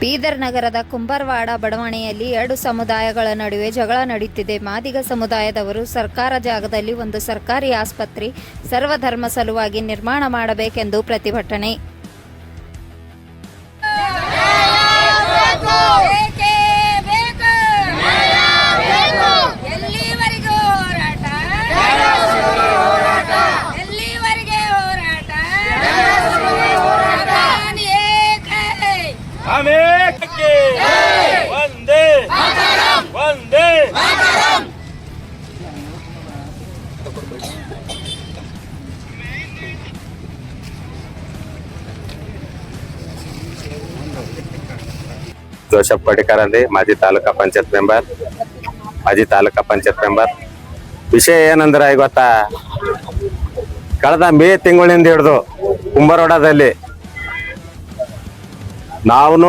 ಬೀದರ್ ನಗರದ ಕುಂಬಾರವಾಡ ಬಡಾವಣೆಯಲ್ಲಿ ಎರಡು ಸಮುದಾಯಗಳ ನಡುವೆ ಜಗಳ ನಡೆಯುತ್ತಿದೆ. ಮಾದಿಗ ಸಮುದಾಯದವರು ಸರ್ಕಾರ ಜಾಗದಲ್ಲಿ ಒಂದು ಸರ್ಕಾರಿ ಆಸ್ಪತ್ರೆ ಸರ್ವಧರ್ಮ ಸಲುವಾಗಿ ನಿರ್ಮಾಣ ಮಾಡಬೇಕೆಂದು ಪ್ರತಿಭಟನೆ. ವಂದೇ ವಂದೇ ಜೋಸಫ್ ಪಡಿಕರ್ ಅಂದಿ, ಮಾಜಿ ತಾಲೂಕಾ ಪಂಚಾಯತ್ ಮೆಂಬರ್. ವಿಷಯ ಏನಂದ್ರೆ ಇವತ್ತ ಕಳೆದ ಮೇ ತಿಂಗಳಿಂದ ಹಿಡಿದು ಕುಂಬಾರವಾಡದಲ್ಲಿ ನಾವು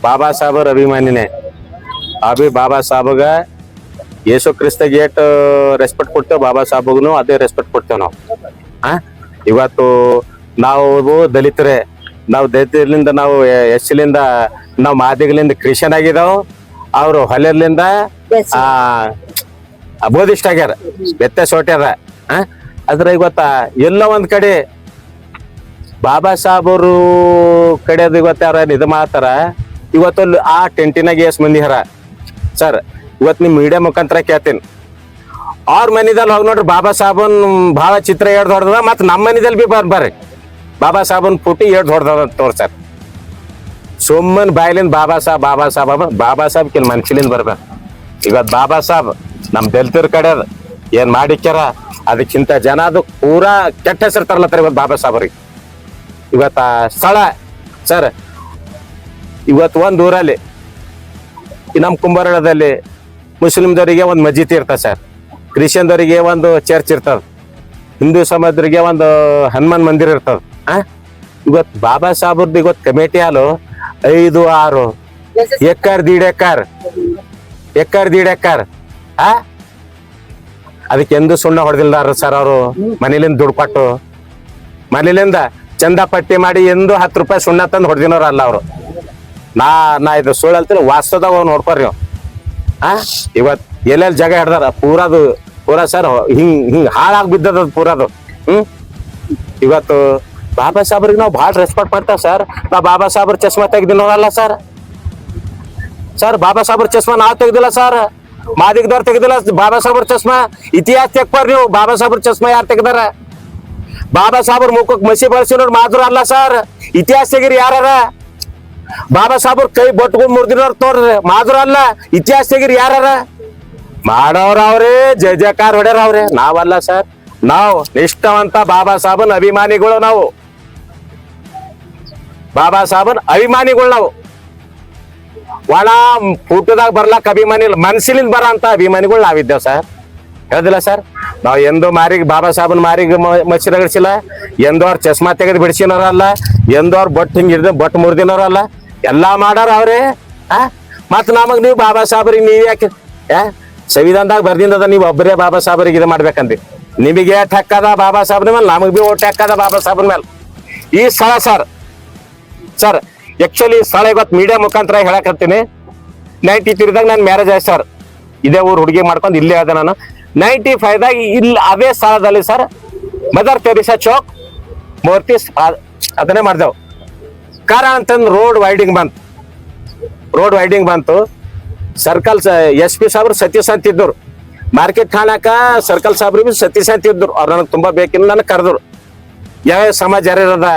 ಬಾಬಾ ಸಾಹೇಬರ ಅಭಿಮಾನಿನೇ. ಬಾಬಾ ಸಾಹೇಬಗ ಯೇಸು ಕ್ರಿಸ್ತಗೆ ಏಟ್ ರೆಸ್ಪೆಕ್ಟ್ ಕೊಡ್ತೇವೆ, ಬಾಬಾ ಸಾಹೇಬಗೂ ಅದೇ ರೆಸ್ಪೆಕ್ಟ್ ಕೊಡ್ತೇವೆ ನಾವು. ಇವತ್ತು ನಾವು ದಲಿತರೇ, ನಾವು ದಲಿತರಿಂದ ನಾವು ಎಸ್ಲಿಂದ ನಾವು ಮಾದಿಗಲಿಂದ ಕ್ರಿಶ್ಚಿಯನ್ ಆಗಿದಾವ್, ಅವರು ಹೊಲೆರ್ಲಿಂದ ಬೋಧಿಷ್ಟ ಆಗ್ಯಾರ, ವ್ಯತ್ಯಾಸ ಹೊಟ್ಯಾರ. ಅದ್ರ ಇವತ್ತ ಎಲ್ಲ ಒಂದ್ ಕಡೆ ಬಾಬಾ ಸಾಹೇಬರು ಕಡೆದು ಇವತ್ತು ಯಾರ ಇದು ಮಾಡ್ತಾರ. ಇವತ್ತು ಆ ಟೆಂಟಿನಾಗ ಎಷ್ಟು ಮಂದಿ ಹರ ಸರ್, ಇವತ್ತು ನಿಮ್ ಮೀಡಿಯಾ ಮುಖಾಂತರ ಕೇಳ್ತೀನಿ, ಅವ್ರ ಮನಿದಲ್ಲಿ ಹೋಗಿ ನೋಡ್ರಿ ಬಾಬಾ ಸಾಹೇಬನ್ ಭಾಳ ಚಿತ್ರ ಎಡ್ದು ಹೊಡೆದ, ಮತ್ತು ನಮ್ಮ ಮನಿದಲ್ಲಿ ಬಿ ಬರ್ರಿ ಬಾಬಾ ಸಾಹೇಬನ್ ಪುಟಿ ಎಡ್ದು ಹೊಡೆದ ತೋರ್ಸಾರ. ಸುಮ್ಮನ್ ಬಾಯ್ಲಿಂದ ಬಾಬಾ ಸಾಹೇಬ್ ಕೆಲ ಮನ್ಸಿಲಿಂದ ಬರ್ಬೇಕು. ಇವತ್ತು ಬಾಬಾ ಸಾಹೇಬ್ ನಮ್ ದಲಿತರ ಕಡೆ ಏನ್ ಮಾಡಿಕ್ಯಾರ, ಅದಕ್ಕಿಂತ ಜನ ಅದು ಪೂರಾ ಕೆಟ್ಟ ಹೆಸರು ತರ್ಲತ್ತಾರ ಇವತ್ತು ಬಾಬಾ ಸಾಹೇಬ್ರಿಗೆ. ಇವತ್ತ ಸ್ಥಳ ಸರ್, ಇವತ್ತು ಒಂದ್ ಊರಲ್ಲಿ ನಮ್ಮ ಕುಂಬಾರವಾಡದಲ್ಲಿ ಮುಸ್ಲಿಮ್ದವರಿಗೆ ಒಂದು ಮಸ್ಜಿದ್ ಇರ್ತದೆ ಸರ್, ಕ್ರಿಶ್ಚಿಯನ್ದವರಿಗೆ ಒಂದು ಚರ್ಚ್ ಇರ್ತದ, ಹಿಂದೂ ಸಮಾಜದವರಿಗೆ ಒಂದು ಹನುಮಾನ್ ಮಂದಿರ ಇರ್ತದ. ಇವತ್ತು ಬಾಬಾ ಸಾಹೇಬ್ರದ್ದು ಇವತ್ತು ಕಮಿಟಿ ಹಾಲು 5-6 ಎಕರ್ ದೀಡ್ ಎಕರ್ ಅದಕ್ಕೆ ಎಂದು ಸುಣ್ಣ ಹೊಡೆದಿಲ್ದಾರ ಸರ್. ಅವರು ಮನೇಲಿಂದ ದುಡ್ಡು ಕೊಟ್ಟು ಮನೇಲಿಂದ ಚಂದ ಪಟ್ಟಿ ಮಾಡಿ ಎಂದು 10 ರೂಪಾಯಿ ಸುಣ್ಣ ತಂದು ಹೊಡೆದಿನವ್ರ ಅಲ್ಲ ಅವರು. ನಾ ಇದು ಸುಳ್ಳು ಹೇಳ್ತೀನಿ, ವಾಸ್ತವದಾಗ ಅವ್ನು ನೋಡ್ಕೊರಿ ನೀವು. ಇವತ್ತು ಎಲ್ಲೆಲ್ಲಿ ಜಾಗ ಹಿಡ್ದಾರ ಪೂರಾ ಸರ್ ಹಿಂಗ್ ಹಾಳಾಗಿ ಬಿದ್ದದ ಪೂರದು. ಇವತ್ತು ಬಾಬಾ ಸಾಹೇಬ್ರಿಗೆ ನಾವು ಭಾಳ ರೆಸ್ಪೆಕ್ಟ್ ಮಾಡ್ತೇವೆ ಸರ್. ನಾವು ಬಾಬಾ ಸಾಹೇಬ್ರ ಚಸ್ಮಾ ತೆಗ್ದಿನವ್ರಲ್ಲ ಸರ್. ಬಾಬಾ ಸಾಹೇಬ್ರ ಚಸ್ಮಾ ನಾವು ತೆಗ್ದಿಲ್ಲ ಸರ್, ಮಾದಿಗದವ್ರು ತೆಗ್ದಿಲ್ಲ ಬಾಬಾ ಸಾಹೇಬ್ರ ಚಸ್ಮಾ. ಇತಿಹಾಸ ತೆಗ್ಬಾರ ನೀವು, ಬಾಬಾ ಸಾಹೇಬ್ರ ಚಸ್ಮಾ ಯಾರು ತೆಗ್ದಾರ? ಬಾಬಾ ಸಾಹೇಬ್ರ ಮುಖಕ್ಕೆ ಮಸಿ ಬಳಸಿನವ್ರು ಮಾತ್ರ ಅಲ್ಲ ಸರ್, ಇತಿಹಾಸ ತೆಗಿರಿ ಯಾರ. ಬಾಬಾ ಸಾಹೇಬ್ರ ಕೈ ಬಟ್ಕೊಂಡ್ ಮುರ್ದಿನವ್ರು ತೋರ್ರಿ ಮಾತ್ರ ಅಲ್ಲ, ಇತಿಹಾಸ ತೆಗಿರಿ ಯಾರ ಮಾಡೋರ ಅವ್ರೇ, ಜಯ ಜಯಕಾರ ಹೊಡ್ಯಾರ ಅವ್ರೆ, ನಾವಲ್ಲ ಸರ್. ನಾವು ನಿಷ್ಠವಂತ ಬಾಬಾ ಸಾಹೇಬನ್ ಅಭಿಮಾನಿಗಳು, ನಾವು ಬಾಬಾ ಸಾಹೇಬನ್ ಅಭಿಮಾನಿಗಳು. ನಾವು ಒಣ ಫೋಟೋದಾಗ ಬರ್ಲಾಕ ಅಭಿಮಾನಿ ಇಲ್ಲ, ಮನ್ಸಿಲಿಂದ ಬರ ಅಂತ ಅಭಿಮಾನಿಗಳು ನಾವಿದ್ದೇವ್ ಸರ್. ಹೇಳದಿಲ್ಲ ಸರ್, ನಾವು ಎಂದು ಮಾರಿಗೆ ಬಾಬಾ ಸಾಹೇಬನ್ ಮಾರಿಗೆ ಮಚ್ಚಿ ರಗಡಿಸಿಲ್ಲ, ಎಂದು ಅವ್ರ ಚಸ್ಮಾ ತೆಗೆದು ಬಿಡಿಸಿನವ್ರಲ್ಲ, ಎಂದು ಅವ್ರ ಬಟ್ ಹಿಂಗ್ ಹಿಡ್ದು ಬಟ್ ಮುರಿದಿನವ್ರಲ್ಲ, ಎಲ್ಲಾ ಮಾಡಾರ ಅವ್ರೆ. ಮತ್ ನಮಗ್ ನೀವು ಬಾಬಾ ಸಾಹೇಬ್ರಿಗೆ ನೀವ್ ಯಾಕೆ ಸಂವಿಧಾನದಾಗ ಬರ್ದಿಂದದ, ನೀವು ಒಬ್ಬರೇ ಬಾಬಾ ಸಾಹೇಬ್ರಿಗೆ ಇದು ಮಾಡ್ಬೇಕಂದಿ. ನಿಮಗೆ ಏಟ್ ಹಕ್ಕದ ಬಾಬಾ ಸಾಹೇಬ್ರ ಮೇಲೆ, ನಮಗ್ ಬಿ ಓಟ್ ಹಾಕದ ಬಾಬಾ ಸಾಹೇಬ್ರ ಮೇಲೆ. ಈ ಸ್ಥಳ ಸರ್ ಆಕ್ಚುಲಿ ಈ ಸ್ಥಳ ಇವತ್ತು ಮೀಡಿಯಾ ಮುಖಾಂತರ ಹೇಳಕತ್ತೀನಿ. 93ದಾಗ ನಾನು ಮ್ಯಾರೇಜ್ ಆಯ್ತು ಸರ್, ಇದೇ ಊರು ಹುಡುಗಿ ಮಾಡ್ಕೊಂಡು ಇಲ್ಲೇ ಅದ ನಾನು. 95ದಾಗ ಇಲ್ಲಿ ಅದೇ ಸ್ಥಳದಲ್ಲಿ ಸರ್ ಮದರ್ ತೆರಿಸಾ ಚೌಕ್ ಮೂರ್ತಿ ಅದನ್ನೇ ಮಾಡ್ದೆವು. ಕಾರಣ ಅಂತಂದು ರೋಡ್ ವೈಡಿಂಗ್ ಬಂತು. ಸರ್ಕಲ್ SP ಸಾಹೇಬ್ರು ಸತೀಶ್ ಅಂತ ಇದ್ದವ್ರು, ಮಾರ್ಕೆಟ್ ಕಾಣಾಕ ಸರ್ಕಲ್ ಸಾಹೇಬ್ರು ಬಿ ಸತೀಶ್ ಅಂತ ಇದ್ರು. ಅವ್ರು ನನಗೆ ತುಂಬಾ ಬೇಕಿಲ್ಲ, ನನಗೆ ಕರೆದ್ರು. ಯಾವ ಸಮಾಜ ಯಾರ್ಯಾರದ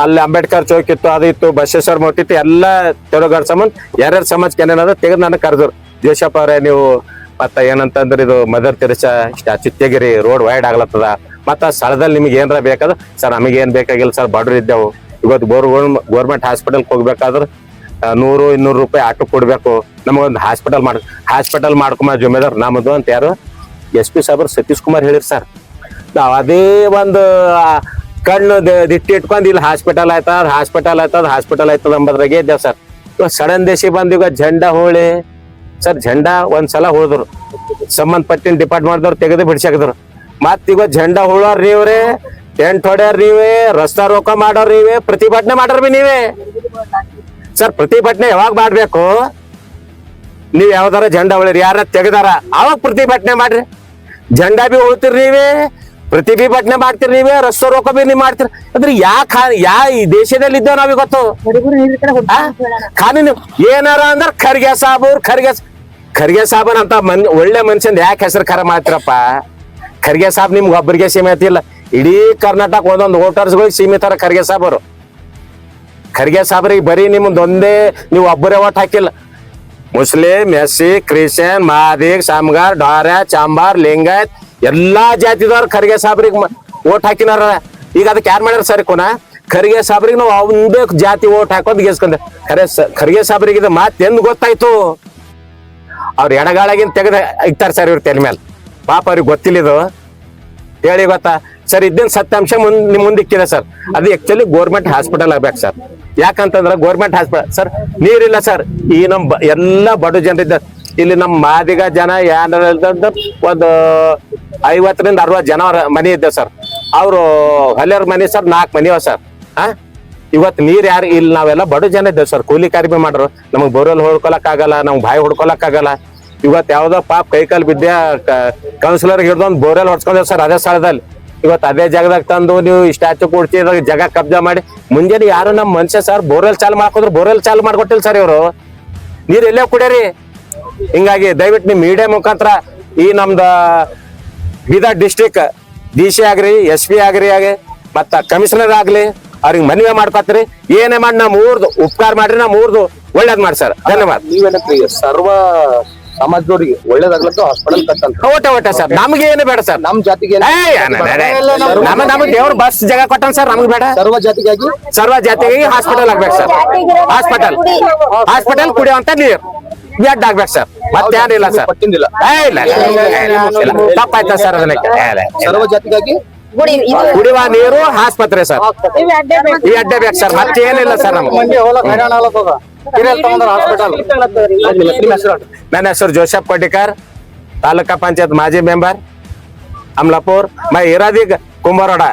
ಅಲ್ಲಿ ಅಂಬೇಡ್ಕರ್ ಚೌಕ್ ಇತ್ತು, ಅದು ಇತ್ತು, ಬಸವೇಶ್ವರ ಮಠ ಇತ್ತು, ಎಲ್ಲ ತೆಲುಗಾರ ಸಂಬಂಧ ಯಾರ್ಯಾರ ಸಮಾಜಕ್ಕೆ ಏನೇನದ ತೆಗೆದು ನನಗೆ ಕರೆದ್ರು. ಜೋಶಪ್ಪ ಅವರೇ ನೀವು ಮತ್ತ ಏನಂತಂದ್ರೆ ಇದು ಮದರ್ ತೆರಿಸಾ ಸ್ಟ್ಯಾಚ್ಯೂ ತೆಗಿರಿ, ರೋಡ್ ವೈಡ್ ಆಗ್ಲತ್ತದ, ಮತ್ತ ಸ್ಥಳದಲ್ಲಿ ನಿಮ್ಗೆ ಏನಾರ ಬೇಕಾದ್ರೆ ಸರ್ ನಮಗೆ ಏನ್ ಬೇಕಾಗಿಲ್ಲ ಸರ್, ಬಡ್ರು ಇದ್ದೆವು. ಇವತ್ತು ಗೋರ್ಮೆಂಟ್ ಹಾಸ್ಪಿಟಲ್ ಹೋಗ್ಬೇಕಾದ್ರೆ 100-200 ರೂಪಾಯಿ ಆಟೋ ಕೊಡ್ಬೇಕು. ನಮಗೊಂದು ಹಾಸ್ಪಿಟಲ್ ಮಾಡ್ಕೊಂಬ ಜುಮ್ಮೆದಾರ್ ನಮ್ಮದು ಅಂತ ಯಾರು SP ಸಾಹೇಬ್ರು ಸತೀಶ್ ಕುಮಾರ್ ಹೇಳಿರಿ ಸರ್. ನಾವ್ ಅದೇ ಒಂದು ಕಣ್ಣು ದಿಟ್ಟಿ ಇಟ್ಕೊಂಡ್ ಇಲ್ಲಿ ಹಾಸ್ಪಿಟಲ್ ಆಯ್ತದ ಅಂಬದ್ರಾಗೆ ಇದ್ದೇವ್ ಸರ್. ಇವಾಗ ಸಡನ್ ದೇಶಿ ಬಂದ್ ಈಗ ಝಂಡಾ ಹೋಳಿ ಸರ್, ಝಂಡಾ ಒಂದ್ಸಲ ಹೋದ್ರು, ಸಂಬಂಧಪಟ್ಟಿನ ಡಿಪಾರ್ಟ್ಮೆಂಟ್ದವ್ರು ತೆಗೆದು ಬಿಡ್ಸಾಕಿದ್ರು. ಮತ್ ಈಗ ಝಂಡಾ ಹೋಳೋರ್ ನೀವ್ರೆ, ಟೆಂಟ್ ಹೊಡ್ಯಾರ ನೀವೇ, ರಸ್ತಾ ರೋಕ ಮಾಡೋರ್ ನೀವೇ, ಪ್ರತಿಭಟನೆ ಮಾಡೋರ್ ಬಿ ನೀವೇ. ಸರ್ ಪ್ರತಿಭಟನೆ ಯಾವಾಗ ಮಾಡ್ಬೇಕು? ನೀವ್ ಯಾವ್ದಾರ ಜೆಂಡಾ ಉಳಿರಿ, ಯಾರ ತೆಗದಾರ ಅವಾಗ ಪ್ರತಿಭಟನೆ ಮಾಡ್ರಿ. ಜೆಂಡಾ ಬಿ ಉಳ್ತೀರಿ ನೀವೇ, ಪ್ರತಿಭಟನೆ ಮಾಡ್ತೀರಿ ನೀವೇ, ರಸ್ತೆ ರೋಕ ಬಿ ನೀವ್ ಮಾಡ್ತೀರಿ. ಅಂದ್ರೆ ಯಾ ಈ ದೇಶದಲ್ಲಿ ಇದ್ದೇವ್ ನಾವ್ ಇವತ್ತು. ಕಾನೂನು ಏನಾರ ಅಂದ್ರ ಖರ್ಗೆ ಸಾಬನ್ ಅಂತ ಒಳ್ಳೆ ಮನುಷ್ಯನ್ ಯಾಕೆ ಹೆಸರು ಖರ ಮಾಡ್ತೀರಪ್ಪ? ಖರ್ಗೆ ಸಾಬ್ ನಿಮ್ಗೆ ಒಬ್ಬರಿಗೆ ಸೀಮಿತ ಇಲ್ಲ, ಇಡೀ ಕರ್ನಾಟಕ ಒಂದೊಂದು ವೋಟರ್ಸ್ಗಳಿಗೆ ಸೀಮಿತರ ಖರ್ಗೆ ಸಾಬ್ ಅವರು. ಖರ್ಗೆ ಸಾಬ್ರಿಗೆ ಬರೀ ನಿಮ್ದೊಂದೇ, ನೀವು ಒಬ್ಬರೇ ಓಟ್ ಹಾಕಿಲ್ಲ. ಮುಸ್ಲಿಂ, ಎಸ್ಸಿ, ಕ್ರಿಶ್ಚಿಯನ್, ಮಾದಿಗ್, ಸಾಮ್ಗಾರ್, ಡಾರ್ಯ, ಚಾಂಬಾರ್, ಲಿಂಗಾಯತ್ ಎಲ್ಲಾ ಜಾತಿದವ್ರು ಖರ್ಗೆ ಸಾಬ್ರಿಗೆ ಓಟ್ ಹಾಕಿನಾರ. ಈಗ ಅದಕ್ಕೆ ಯಾರು ಮಾಡ್ಯಾರ ಸರ್ ಕೋನ? ಖರ್ಗೆ ಸಾಬ್ರಿಗೆ ನಾವು ಒಂದೇ ಜಾತಿ ಓಟ್ ಹಾಕೋದ್ ಗೆಸ್ಕೊಂಡೆ. ಖರ್ಗೆ ಸಾಬ್ರಿಗೆ ಇದು ಮಾತ್ ಎಂದ್ ಗೊತ್ತಾಯ್ತು? ಅವ್ರ ಎಡಗಾಳಗಿನ ತೆಗೆದ ಇಕ್ತಾರ ಸರ್ ಇವ್ರ ತೆಲೆ ಮೇಲೆ. ಪಾಪ ಅವ್ರಿಗೆ ಗೊತ್ತಿಲ್ಲ ಇದು. ಹೇಳಿ ಗೊತ್ತಾ ಸರ್? ಇದ್ದೇನ್ ಸತ್ಯಾಂಶ ನಿಮ್ ಮುಂದಿಕ್ಕಿದೆ ಸರ್. ಅದು ಆಕ್ಚುಲಿ ಗೋರ್ಮೆಂಟ್ ಹಾಸ್ಪಿಟಲ್ ಆಗ್ಬೇಕು ಸರ್. ಯಾಕಂತಂದ್ರ ಗೋರ್ಮೆಂಟ್ ಹಾಸ್ಪಿಟಲ್ ಸರ್, ನೀರಿಲ್ಲ ಸರ್. ಈ ನಮ್ ಎಲ್ಲ ಬಡ ಜನರಿದ್ದ ಇಲ್ಲಿ ನಮ್ಮ ಮಾದಿಗ ಜನ ಒಂದು 50ರಿಂದ 60 ಜನ ಮನೆ ಇದ್ದೇವೆ ಸರ್. ಅವರು ಹಳ್ಳಿಯವ್ರ ಮನೆ ಸರ್ 4 ಮನೆ ಸರ್. ಇವತ್ತು ನೀರ್ ಯಾರು ಇಲ್ಲಿ ನಾವೆಲ್ಲ ಬಡ ಜನ ಇದ್ದೇವೆ ಸರ್. ಕೂಲಿ ಕಾರ್ಯ ಮಾಡ್ರು, ನಮಗ್ ಬೋರ್ವೆಲ್ ಹೊಡ್ಕೊಳಕ್ ಆಗಲ್ಲ, ನಮ್ಗ್ ಬಾಯಿ ಹೊಡ್ಕೊಳಕ್ ಆಗಲ್ಲ. ಇವತ್ತು ಯಾವ್ದೋ ಪಾಪ ಕೈಕಾಲ್ ಬಿದ್ದೆ ಕೌನ್ಸಿಲರ್ ಹಿಡ್ದೊಂದು ಬೋರ್ವೆಲ್ ಹೊಡ್ಸ್ಕೊಂಡೇವ್ ಸರ್ ಅದೇ ಸ್ಥಳದಲ್ಲಿ. ಇವತ್ತು ಅದೇ ಜಾಗದಾಗ ತಂದು ನೀವು ಸ್ಟ್ಯಾಚು ಕೊಡ್ತಿದಾಗ ಜಾಗ ಕಬ್ಜಾ ಮಾಡಿ ಮುಂಜಾನೆ ಯಾರು ನಮ್ಮ ಮನುಷ್ಯ ಸರ್ ಬೋರ್ವೆಲ್ ಚಾಲು ಮಾಡ್ಕೋದ್ರು, ಬೋರ್ವೆಲ್ ಚಾಲು ಮಾಡ್ಕೊಟ್ಟಿಲ್ಲ ಸರ್ ಇವರು. ನೀರ್ ಎಲ್ಲೇ ಕುಡಿಯರಿ. ಹಿಂಗಾಗಿ ದಯವಿಟ್ಟು ನಿಮ್ ಮೀಡಿಯಾ ಮುಖಾಂತರ ಈ ನಮ್ದ ಬೀದರ್ ಡಿಸ್ಟ್ರಿಕ್ಟ್ DC ಆಗ್ರಿ, SP ಆಗ್ರಿ ಮತ್ತ ಕಮಿಷನರ್ ಆಗ್ಲಿ ಅವ್ರಿಗೆ ಮನವಿ ಮಾಡ್ಕೊತ್ರಿ. ಏನೇ ಮಾಡಿ ನಮ್ ಊರ್ದು ಉಪಕಾರ ಮಾಡ್ರಿ, ನಮ್ ಊರ್ದು ಒಳ್ಳೇದ್ ಮಾಡಿ ಸರ್. ಧನ್ಯವಾದ. ನೀವೇನಂತ್ರಿ ಸರ್ವ ಸಮಾಜದವ್ರಿಗೆ ಒಳ್ಳೇದಾಗ್ಲಂತ ಹಾಸ್ಪಿಟಲ್ ಕಟ್ಟಂತ ಓಟ ಸರ್. ನಮ್ಗೆ ಏನು ಬೇಡ ಸರ್. ನಮ್ ಜಾತಿಗೆ ನಮ್ ದೇವ್ರ ಬಸ್ ಜಾಗ ಕೊಟ್ಟನ್ ಸರ್, ನಮ್ಗೆ ಬೇಡ. ಸರ್ವ ಜಾತಿಗಾಗಿ ಸರ್ವ ಜಾತಿಗೆ ಹಾಸ್ಪಿಟಲ್ ಆಗ್ಬೇಕು ಸರ್. ಹಾಸ್ಪಿಟಲ್ ಕುಡಿಯುವಂತ ನೀರು ಬೆಡ್ ಆಗ್ಬೇಕು ಸರ್. ಮತ್ತೇನಿಲ್ಲ ಸರ್. ಪಟ್ಟಿಂದಿಲ್ಲ ತಪ್ಪಾಯ್ತಾ ಸರ್? ಅದಕ್ಕೆ ಸರ್ವ ಜಾತಿಗಾಗಿ ಕುಡಿಯುವ ನೀರು ಆಸ್ಪತ್ರೆ ಸರ್, ಈ ಅಡ್ಡೆ ಬೇಕು ಸರ್. ಮತ್ತೇನಿಲ್ಲ ಸರ್. ನಮ್ಗೆ ನನ್ನ ಹೆಸರು ಜೋಸೆಫ್ ಕೊಟ್ಟಿಕರ್, ತಾಲೂಕಾ ಪಂಚಾಯತ್ ಮಾಜಿ ಮೆಂಬರ್, ಅಮ್ಲಾಪುರ್. ಮೈ ಇರಾದಿ ಕುಂಬಾರೋಡ.